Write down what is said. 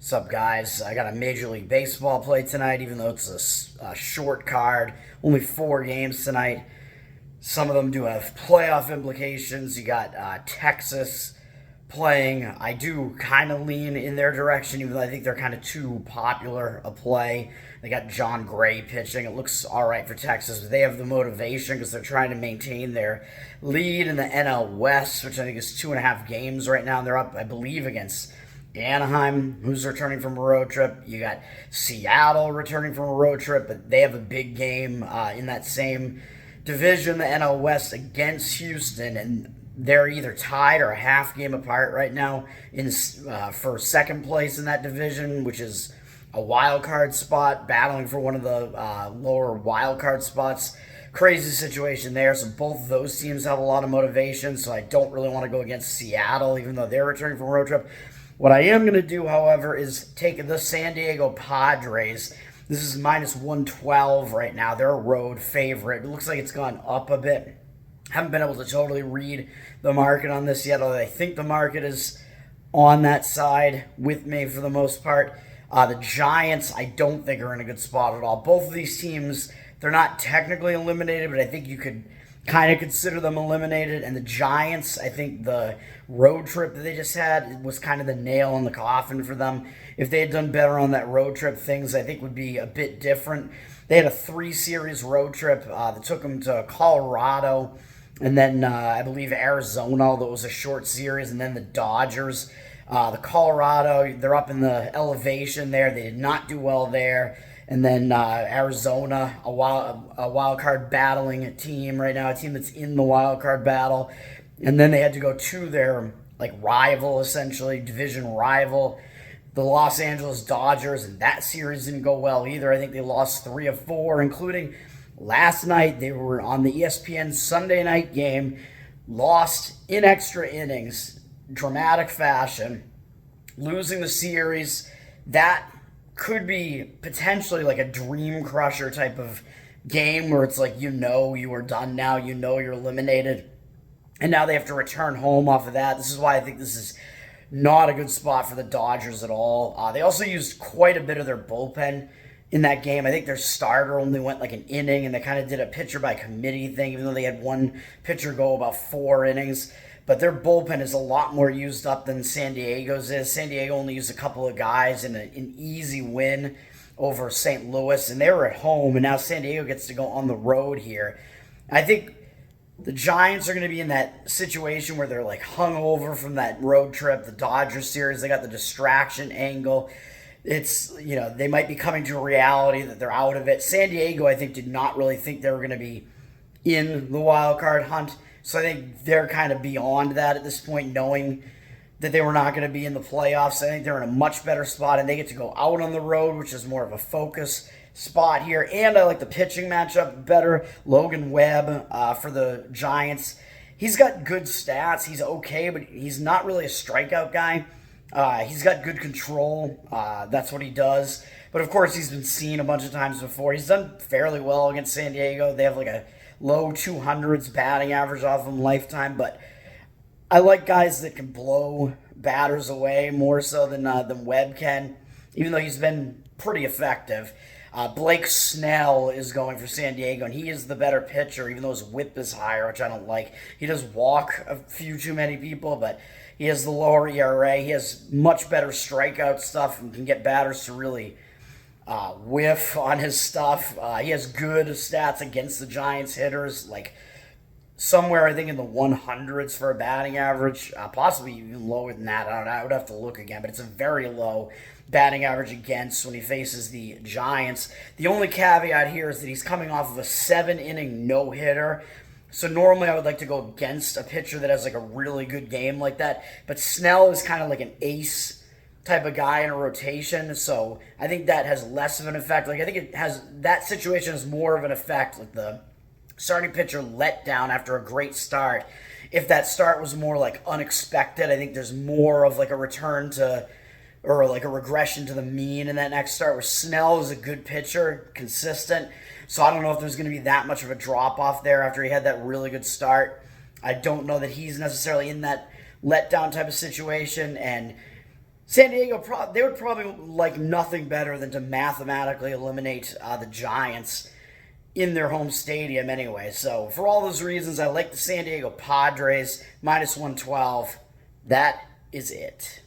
What's up, guys? I got a Major League Baseball play tonight, even though it's a short card. Only 4 games tonight. Some of them do have playoff implications. You got Texas playing. I do kind of lean in their direction, even though I think they're kind of too popular a play. They got John Gray pitching. It looks all right for Texas, but they have the motivation because they're trying to maintain their lead in the NL West, which I think is 2.5 games right now. They're up, I believe, against Anaheim, who's returning from a road trip. You got Seattle returning from a road trip, but they have a big game in that same division, the NL West, against Houston, and they're either tied or a half game apart right now for second place in that division, which is a wild card spot, battling for one of the lower wild card spots. Crazy situation there. So both of those teams have a lot of motivation. So I don't really want to go against Seattle, even though they're returning from a road trip. What I am going to do, however, is take the San Diego Padres. This is minus 112 right now. They're a road favorite. It looks like it's gone up a bit. Haven't been able to totally read the market on this yet, although I think the market is on that side with me for the most part. The Giants, I don't think are in a good spot at all. Both of these teams, they're not technically eliminated, but I think you could kind of consider them eliminated. And the Giants, I think the road trip that they just had was kind of the nail in the coffin for them. If they had done better on that road trip, things I think would be a bit different. They had a 3-series road trip that took them to Colorado, and then I believe Arizona, although it was a short series, and then the Dodgers. The Colorado, they're up in the elevation there. They did not do well there. And then Arizona, a wild card battling team right now, a team that's in the wild card battle. And then they had to go to their rival, essentially, division rival, the Los Angeles Dodgers, and that series didn't go well either. I think they lost 3 of 4, including last night. They were on the ESPN Sunday night game, lost in extra innings, dramatic fashion, losing the series. That could be potentially like a dream crusher type of game where it's like, you are done now, you're eliminated, and now they have to return home off of that. This is why I think this is not a good spot for the Dodgers at all. They also used quite a bit of their bullpen in that game. I think their starter only went like an inning, and they kind of did a pitcher by committee thing, even though they had one pitcher go about 4 innings. But their bullpen is a lot more used up than San Diego's is. San Diego only used a couple of guys in an easy win over St. Louis, and they were at home, and now San Diego gets to go on the road here. I think the Giants are going to be in that situation where they're like hungover from that road trip, the Dodgers series. They got the distraction angle. It's, they might be coming to a reality that they're out of it. San Diego, I think, did not really think they were going to be in the wild card hunt. So I think they're kind of beyond that at this point, knowing that they were not going to be in the playoffs. I think they're in a much better spot, and they get to go out on the road, which is more of a focus spot here. And I like the pitching matchup better. Logan Webb for the Giants. He's got good stats. He's okay, but he's not really a strikeout guy. He's got good control. That's what he does. But, of course, he's been seen a bunch of times before. He's done fairly well against San Diego. They have like a low 200s batting average off him lifetime, but I like guys that can blow batters away more so than Webb can, even though he's been pretty effective. Blake Snell is going for San Diego, and he is the better pitcher, even though his whip is higher, which I don't like. He does walk a few too many people, but he has the lower ERA. He has much better strikeout stuff and can get batters to really whiff on his stuff. He has good stats against the Giants hitters, like somewhere I think in the 100s for a batting average, possibly even lower than that. I don't know. I would have to look again, but it's a very low batting average against when he faces the Giants. The only caveat here is that he's coming off of a 7-inning no-hitter. So normally I would like to go against a pitcher that has like a really good game like that, but Snell is kind of like an ace type of guy in a rotation, so I think that has less of an effect. I think that situation has more of an effect, like the starting pitcher let down after a great start. If that start was more like unexpected, I think there's more of like a return to, or like a regression to the mean in that next start, where Snell is a good pitcher, consistent. So I don't know if there's going to be that much of a drop off there after he had that really good start. I don't know that he's necessarily in that letdown type of situation, and San Diego, they would probably like nothing better than to mathematically eliminate the Giants in their home stadium anyway. So for all those reasons, I like the San Diego Padres minus 112. That is it.